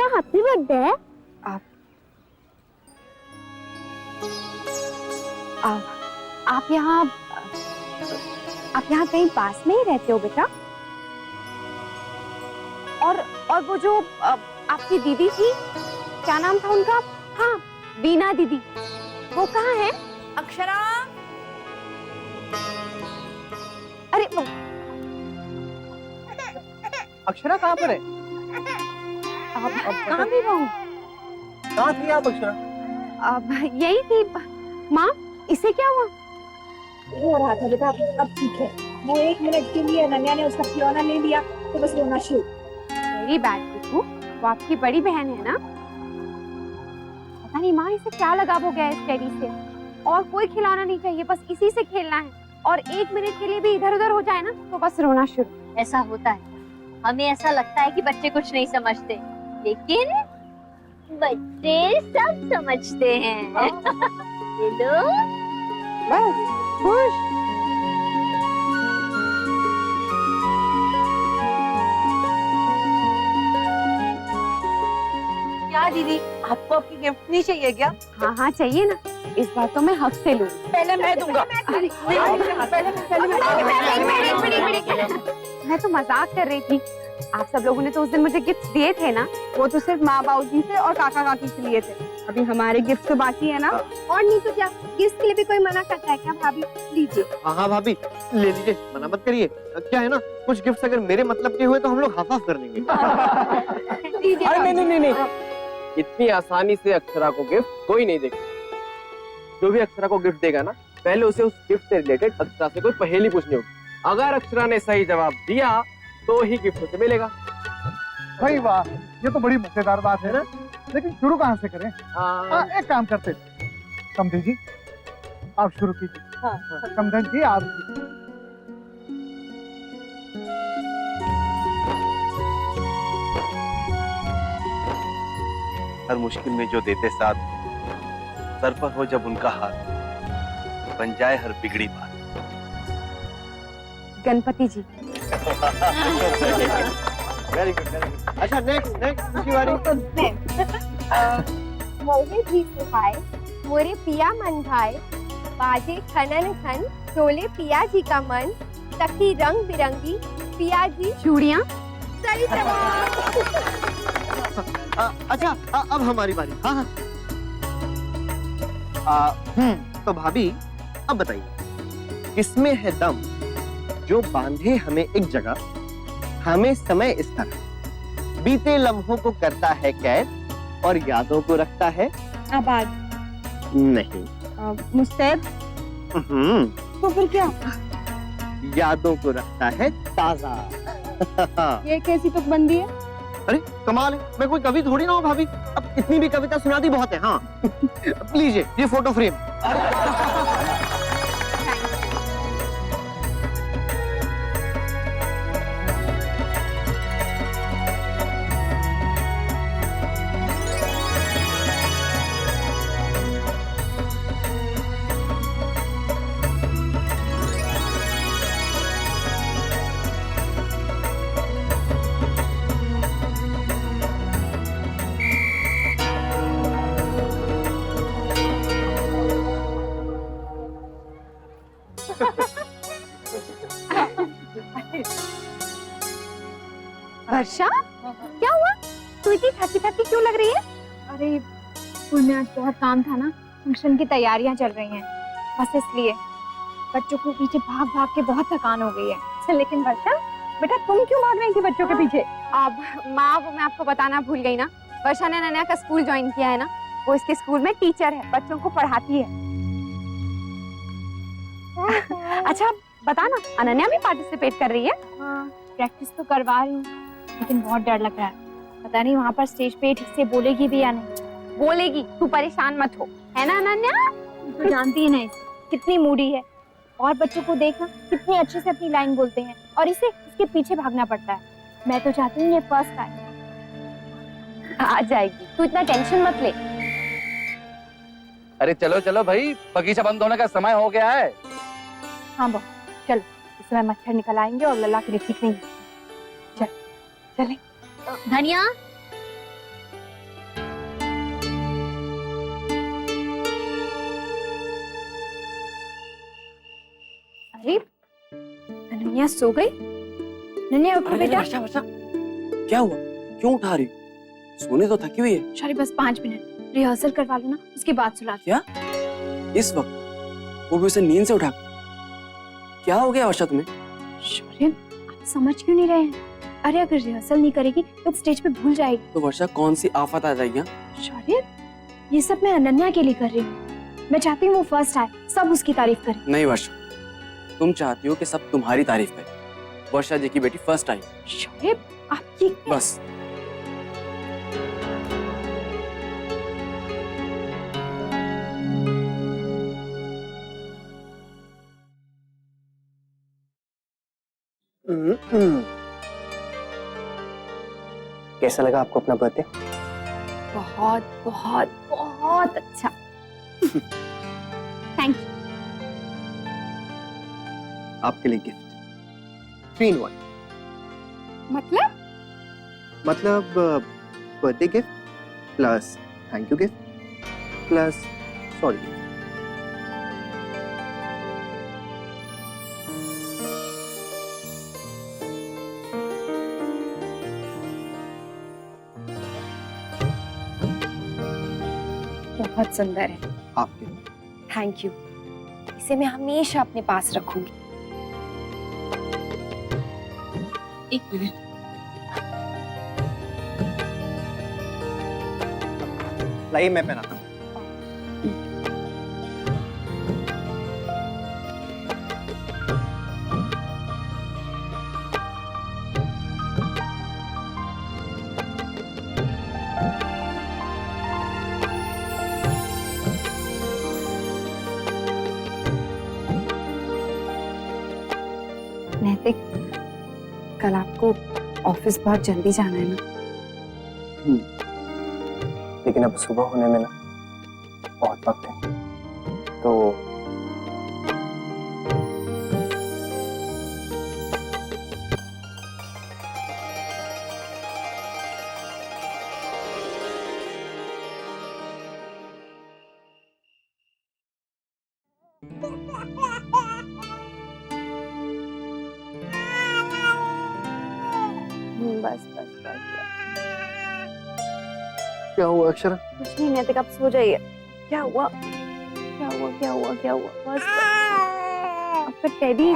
Happy birthday. आप यहाँ कहीं पास में ही रहते हो बेटा? और वो जो आपकी दीदी थी, क्या नाम था उनका? हाँ, बीना दीदी, वो कहाँ है? अक्षरा, अरे अक्षरा कहाँ पर है? कहाँ भी रहूं? कहाँ थी आप अक्षरा? अब यही थी। माँ, इसे क्या हुआ? रो रहा था बेटा, अब ठीक है। वो 1 मिनट के लिए अनन्या ने उसका खिलौना ले लिया तो बस रोना शुरू। वेरी बैड कुकू, वो आपकी बड़ी बहन है ना? पता नहीं माँ, इसे क्या लगा हो गया है इस टेडी से। और कोई खिलौना नहीं चाहिए, बस इसी से खेलना है। और 1 मिनट के लिए भी इधर उधर हो जाए ना तो बस रोना शुरू। ऐसा होता है, हमें ऐसा लगता है कि बच्चे कुछ नहीं समझते, लेकिन बच्चे सब समझते हैं। ये लो, बस खुश। क्या दीदी, आपको आपकी गिफ्ट नहीं चाहिए क्या? हाँ हाँ चाहिए ना, इस बार तो मैं हक से लूँ। पहले मैं दूंगा। मैं तो मजाक कर रही थी। आप सब लोगों ने तो उस दिन मुझे गिफ्ट दिए थे ना? वो तो सिर्फ माँ बाबू जी से और काका काकी से लिए थे। अभी हमारे गिफ्ट तो बाकी है ना। और नहीं तो क्या, गिफ्ट के लिए भी कोई मना करता है क्या? भाभी लीजिए। हाँ भाभी, ले लीजिए, मना मत करिए। क्या है ना, कुछ गिफ्ट अगर मेरे मतलब के हुए तो हम लोग हाफ हाफ कर लेंगे। अरे नहीं, इतनी आसानी से अक्षरा को गिफ्ट कोई नहीं देगा। जो भी अक्षरा को गिफ्ट देगा ना, पहले उसे उस गिफ्ट से रिलेटेड अक्षरा से कोई पहेली पूछनी होगी। अगर अक्षरा ने सही जवाब दिया तो ही गिफ्ट उसे मिलेगा। भाई वाह, ये तो बड़ी मजेदार बात है ना। लेकिन शुरू कहाँ से करें? एक काम करते, समधी जी आप शुरू कीजिए। समधन जी आप। हर मुश्किल में जो देते साथ, सर पर हो जब उनका हाथ, बन जाए हर बिगड़ी बात। Ganpati ji. Very good, very good. अच्छा, नेक्स्ट की बारी। मोरे भी सुहाए, मोरे पिया मन भाए, बाजे खनन खन, डोले पिया जी का मन, सखी रंग बिरंगी, पिया जी चूड़ियाँ। सही जवाब। अच्छा, अब हमारी बारी। हाँ। तो भाभी अब बताइए, किसमें है दम जो बांधे हमें एक जगह, हमें समय इस तरह, बीते लम्हों को करता है कैद और यादों को रखता है आबाद। नहीं। मुस्तैद। तो फिर क्या? यादों को रखता है ताजा। ये कैसी तुकबंदी है? अरे कमाल है, मैं कोई कवि थोड़ी ना हूँ भाभी, अब इतनी भी कविता सुना दी बहुत है। हाँ लीजिए ये फोटो फ्रेम। वर्षा, क्या हुआ? तू इतनी थकी थकी क्यों लग रही है? अरे स्कूल में आज बहुत काम था ना, फंक्शन की तैयारियां चल रही हैं, बस इसलिए बच्चों को पीछे भाग भाग के बहुत थकान हो गई है। लेकिन वर्षा बेटा तुम क्यों भाग रही थी बच्चों के पीछे? अब माँ, वो मैं आपको बताना भूल गई ना, वर्षा ने अनन्या का स्कूल ज्वाइन किया है ना, वो इसके स्कूल में टीचर है, बच्चों को पढ़ाती है। अच्छा बता ना, अनन्या भी पार्टिसिपेट कर रही है? हाँ, प्रैक्टिस तो करवा रही हूँ, लेकिन बहुत डर लग रहा है। पता नहीं वहाँ पर स्टेज पे ठीक से बोलेगी भी या नहीं। बोलेगी, तू परेशान मत हो, है ना अनन्या? तो जानती है ना इसे, कितनी मूडी है, और बच्चों को देखना कितनी अच्छे से अपनी लाइन बोलते हैं, और इसे इसके पीछे भागना पड़ता है। मैं तो चाहती हूँ ये फर्स्ट आए। आ जाएगी, तू इतना टेंशन मत ले। अरे चलो चलो भाई, बगीचा बंद होने का समय हो गया है। हाँ बहू चलो, इस समय मच्छर निकल आएंगे और लल्ला के लिए ठीक नहीं। चल चले। धनिया, अरे अनन्या सो गई? अनन्या उठो बेटा। वर्षा वर्षा, क्या हुआ? क्यों उठा रही? सोने तो थकी हुई है। शौर्य बस 5 मिनट रिहर्सल करवा लो ना, उसके बाद सुला। क्या इस वक्त? वो भी उसे नींद से उठा? क्या हो गया वर्षा तुम्हें? शौर्य आप समझ क्यों नहीं रहे हैं? अरे अगर रिहर्सल नहीं करेगी तो स्टेज पे भूल जाएगी। तो वर्षा कौन सी आफत आ जाएगी? शौर्य ये सब मैं अनन्या के लिए कर रही हूँ। मैं चाहती हूँ वो फर्स्ट आए, सब उसकी तारीफ करें। नहीं वर्षा, तुम चाहती हो कि सब तुम्हारी तारीफ करें। वर्षा जी की बेटी फर्स्ट आई। शौर्य आप ये बस। कैसा लगा आपको अपना बर्थडे? बहुत बहुत बहुत अच्छा। Thank you. आपके लिए गिफ्ट 3 in 1। मतलब birthday gift plus thank you gift plus sorry gift. बहुत सुंदर है। आपके लिए। थैंक यू, इसे मैं हमेशा अपने पास रखूंगी। एक मिनट। लाइए मैं पहनाता हूँ। नैतिक, कल आपको ऑफिस बहुत जल्दी जाना है ना? लेकिन अब सुबह होने में ना बहुत वक्त है, तो बस बस बस बस। क्या हुआ अक्षरा? कुछ नहीं नैतिक, आप सो जाइए। क्या हुआ? क्या हुआ? क्या हुआ? क्या हुआ? बस आपका टेडी,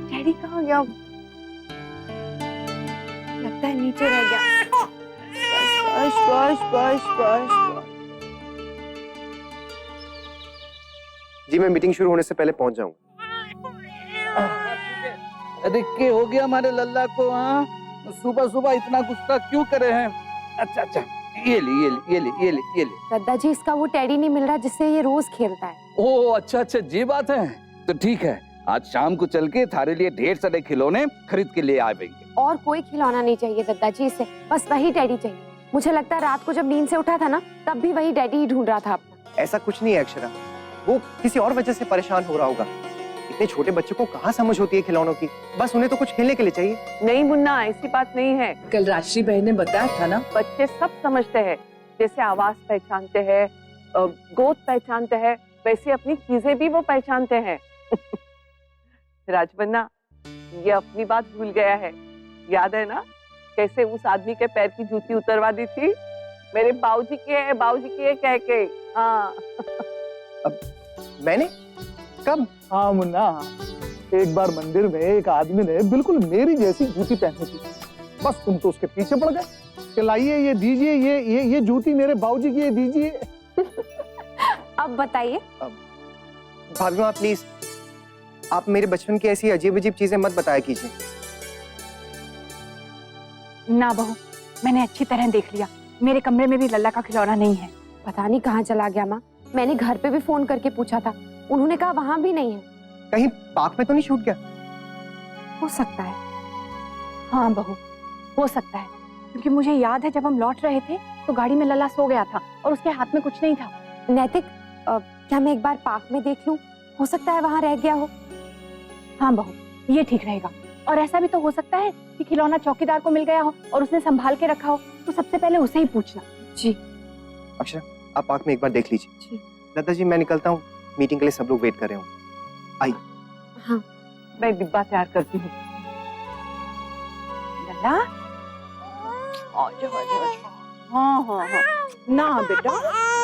टेडी कहाँ गया? लगता लगता है नीचे रह गया। बस बस बस बस बस। जी मैं मीटिंग शुरू होने से पहले पहुंच जाऊंगा। अरे क्या हो गया हमारे लल्ला को? हाँ, सुबह सुबह इतना गुस्सा क्यों करे हैं? अच्छा अच्छा, ये ले ये ले ये ले ये ले ये ले। दादा जी इसका वो टेडी नहीं मिल रहा जिससे ये रोज खेलता है। ओह अच्छा अच्छा, जी बात है। तो ठीक है, आज शाम को चल के थारे लिए ढेर सारे खिलौने खरीद के ले आएंगे। और कोई खिलौना नहीं चाहिए दादा जी इसे, बस वही टेडी चाहिए। मुझे लगता है रात को जब नींद से उठा था ना, तब भी वही टेडी ही ढूंढ रहा था अपना। ऐसा कुछ नहीं है अक्षरा, वो किसी और वजह से परेशान हो रहा होगा। इतने छोटे बच्चों को कहाँ समझ होती है खिलौनों की, बस उन्हें तो कुछ खेलने के लिए चाहिए। नहीं मुन्ना, ऐसी बात नहीं है। कल राशि बहन ने बताया था ना, बच्चे सब समझते हैं। जैसे आवाज पहचानते हैं, गोद पहचानते हैं, वैसे अपनी चीजें भी वो पहचानते हैं। राजबन्ना, ये अपनी बात भूल गया है। याद है ना कैसे उस आदमी के पैर की जूती उतरवा दी थी? मेरे बाबूजी की है कह के। हाँ। मैंने कब? हाँ मुन्ना, एक बार मंदिर में एक आदमी ने बिल्कुल मेरी जैसी जूती पहनी थी। बस तुम तो उसके पीछे पड़ गए कि लाइए ये दीजिए, ये जूती मेरे बाबूजी की, ये दीजिए। अब बताइए। भाभी माँ प्लीज, आप मेरे बचपन की ऐसी अजीब अजीब चीजें मत बताया कीजिए। ना बहू, मैंने अच्छी तरह देख लिया, मेरे कमरे में भी लल्ला का खिलौना नहीं है। पता नहीं कहाँ चला गया माँ। मैंने घर पे भी फोन करके पूछा था, उन्होंने कहा वहां भी नहीं है। कहीं पार्क में तो नहीं छूट गया? हो सकता है, हाँ बहू, हो सकता है, क्योंकि मुझे याद है जब हम लौट रहे थे तो गाड़ी में लल्ला सो गया था और उसके हाथ में कुछ नहीं था। नैतिक, क्या मैं एक बार पार्क में देख लूं? हो सकता है वहां रह गया हो। हाँ बहू, ये ठीक रहेगा। और ऐसा भी तो हो सकता है कि खिलौना चौकीदार को मिल गया हो और उसने संभाल के रखा हो, तो सबसे पहले उसे ही पूछना। जी। अक्षरा, आप पार्क में एक बार देख लीजिए। जी। दादाजी मैं निकलता हूँ, मीटिंग के लिए सब लोग वेट कर रहे होंगे। आई। हाँ। मैं डिब्बा तैयार करती हूँ। लल्ला, हाँ, ना बेटा,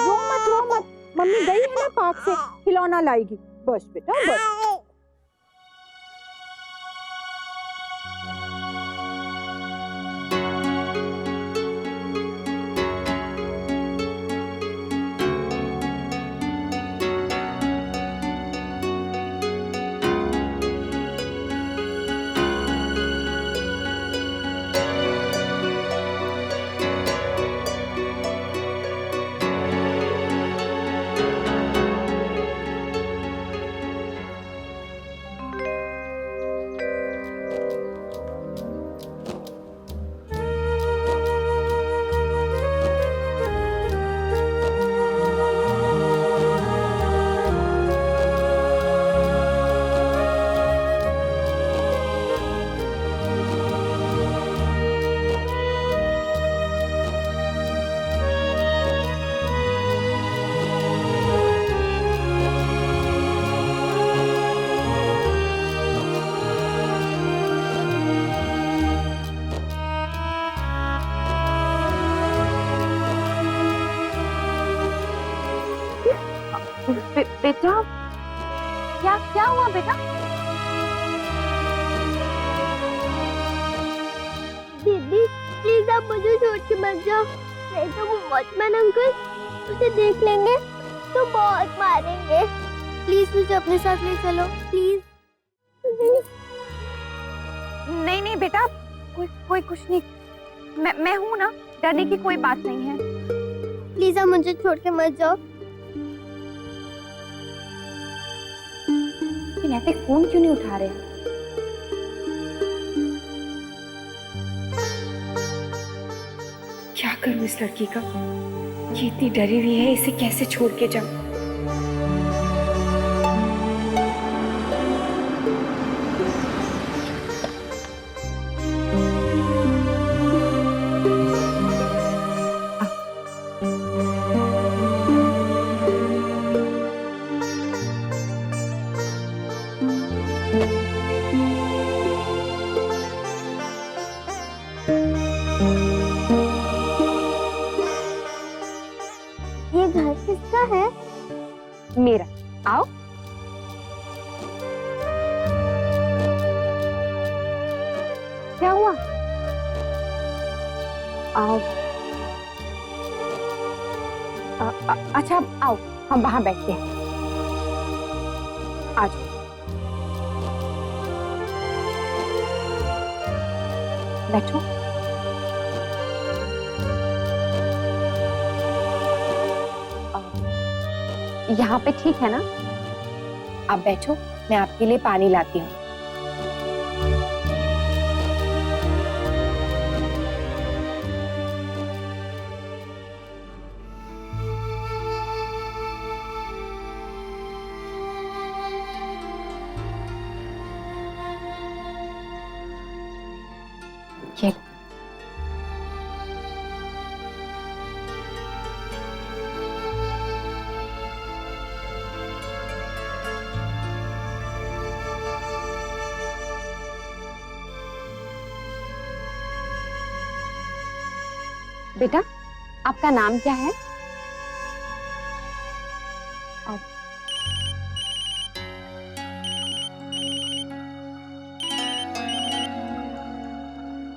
रो मत, मम्मी गई है ना पार्क से, खिलौना लाएगी। बस बेटा बस। बेटा, क्या हुआ बेटा? दीदी प्लीज आप मुझे छोड़ के मत जाओ, नहीं तो वो वॉचमैन अंकल उसे देख लेंगे तो बहुत मारेंगे। प्लीज मुझे अपने साथ ले चलो प्लीज। नहीं बेटा, कोई कुछ नहीं, मैं हूँ ना, डरने की कोई बात नहीं है। प्लीज आप मुझे छोड़ के मत जाओ। नैतिक फोन क्यों नहीं उठा रहे? क्या करूं इस लड़की का? ये इतनी डरी हुई है, इसे कैसे छोड़ के जाऊं? ये घर किसका है? मेरा। आओ। क्या हुआ? अच्छा आओ, हम वहां बैठते हैं। आ जाओ, बैठो। यहाँ पे ठीक है ना? आप बैठो, मैं आपके लिए पानी लाती हूँ। ये बेटा, आपका नाम क्या है?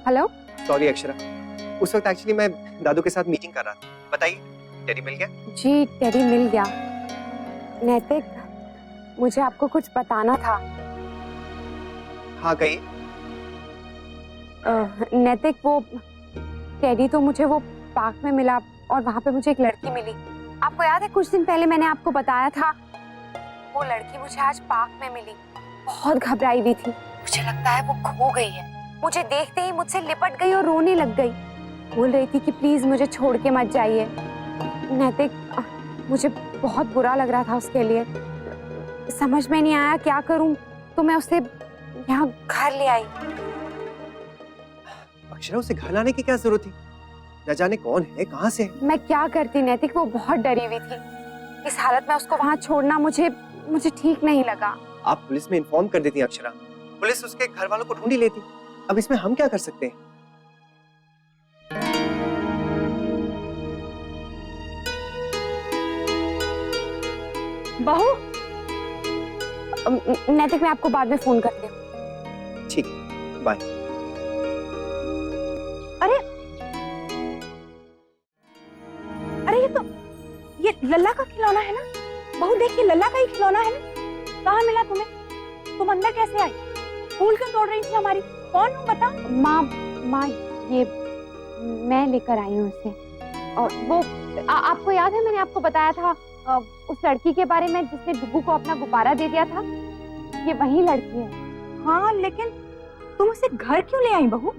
हेलो। सॉरी अक्षरा, उस वक्त एक्चुअली मैं दादू के साथ मीटिंग कर रहा था। बताइए, टेडी मिल गया? जी टेडी मिल गया। नैतिक, मुझे आपको कुछ बताना था। हाँ कहिए। नैतिक, वो टेडी तो मुझे वो पार्क में मिला और वहां पे मुझे एक लड़की मिली। आपको याद है कुछ दिन पहले मैंने आपको बताया था? वो लड़की मुझे आज पार्क में मिली। बहुत घबराई हुई थी। मुझे लगता है वो खो गई है। मुझे देखते ही मुझसे लिपट गई और रोने लग गई। बोल रही थी कि प्लीज मुझे छोड़ के मत जाइए। नैतिक, मुझे बहुत बुरा लग रहा था उसके लिए। समझ में नहीं आया क्या करूं, तो मैं उसे यहाँ घर ले आई। अक्षरा, उसे घर लाने की क्या जरूरत थी? न जाने कौन है, कहाँ से है? मैं क्या करती नैतिक, वो बहुत डरी हुई थी। इस हालत में उसको वहां छोड़ना मुझे ठीक नहीं लगा। आप पुलिस में इन्फॉर्म कर देती अक्षरा। पुलिस उसके घर वालों को ढूंढ ही लेती। अब इसमें हम क्या कर सकते हैं? बहू, नैतिक मैं आपको बाद में फोन करती हूँ। ठीक है, बाय। ये लल्ला का खिलौना है ना? बहू देखिए, लल्ला का ही खिलौना है ना? कहाँ मिला तुम्हें? तुम अंदर कैसे आई? फूल क्यों तोड़ रही थी हमारी? कौन हूँ बता? माँ ये मैं लेकर आई हूँ इसे। और वो आपको याद है मैंने आपको बताया था उस लड़की के बारे में जिसने डुगू को अपना गुब्बारा दे दिया था? ये वही लड़की है। हाँ, लेकिन तुम उसे घर क्यों ले आई बहू?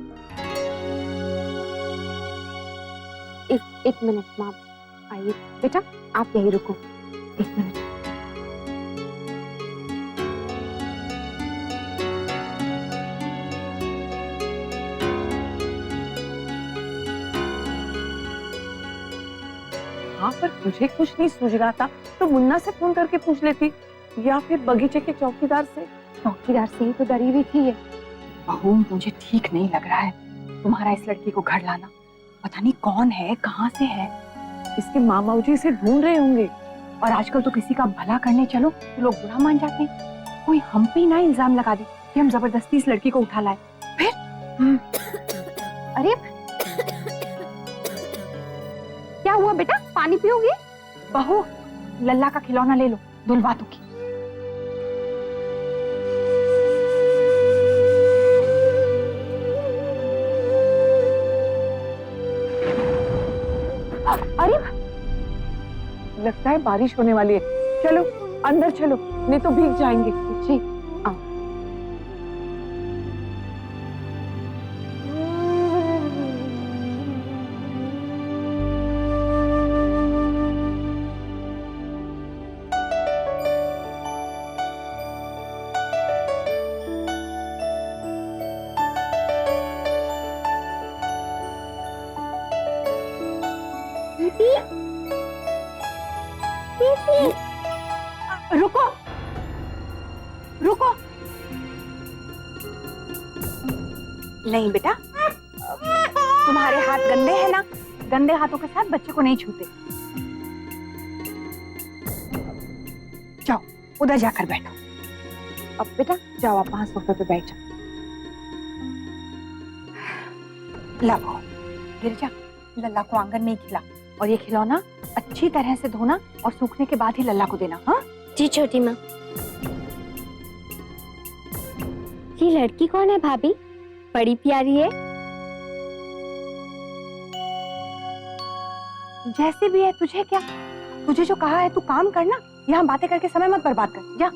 एक मिनट माँ, आइए बेटा, आप यही रुको। एक मिनट। हाँ, पर मुझे कुछ नहीं सूझ रहा था तो मुन्ना से फोन करके पूछ लेती, या फिर बगीचे के चौकीदार से। चौकीदार से ही तो डरी हुई थी ये। बहू, मुझे ठीक नहीं लग रहा है तुम्हारा इस लड़की को घर लाना। पता नहीं कौन है, कहाँ से है। इसके मामा जी इसे ढूंढ रहे होंगे। और आजकल तो किसी का भला करने चलो तो लोग बुरा मान जाते हैं। कोई हम पे ना इल्जाम लगा दे कि हम जबरदस्ती इस लड़की को उठा लाए फिर। अरे क्या हुआ बेटा, पानी पियोगी? बहू, लल्ला का खिलौना ले लो, धुलवा दूंगी। अरे लगता है बारिश होने वाली है। चलो अंदर चलो, नहीं तो भीग जाएंगे। जी आओ। रुको रुको। नहीं बेटा, तुम्हारे हाथ गंदे हैं ना? गंदे हाथों के साथ बच्चे को नहीं छूते। जाओ उधर जाकर बैठो। अब बेटा जाओ, आप वहां सोफे पे बैठ जाओ। ला बहू, गिरजा, लल्ला को आंगन में ही खिला और ये खिलौना अच्छी तरह से धोना और सूखने के बाद ही लल्ला को देना। हाँ जी छोटी माँ। ये लड़की कौन है भाभी? बड़ी प्यारी है। जैसे भी है, तुझे क्या? तुझे जो कहा है तू काम करना, यहाँ बातें करके समय मत बर्बाद कर। जा।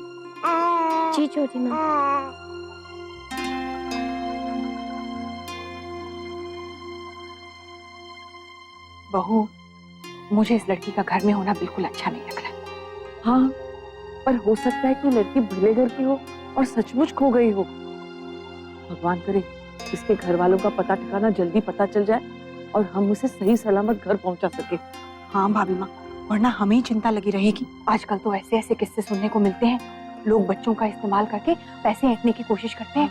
जी छोटी माँ। बहू, मुझे इस लड़की का घर में होना बिल्कुल अच्छा नहीं लग रहा। हाँ, पर हो सकता है कि लड़की भले घर की हो और सचमुच खो गई हो। भगवान करे इसके घर वालों का पता ठिकाना जल्दी पता चल जाए और हम उसे सही सलामत घर पहुंचा सके। हाँ भाभी माँ, वरना हमें ही चिंता लगी रहेगी। आजकल तो ऐसे ऐसे किस्से सुनने को मिलते हैं, लोग बच्चों का इस्तेमाल करके पैसे ऐंठने की कोशिश करते हैं।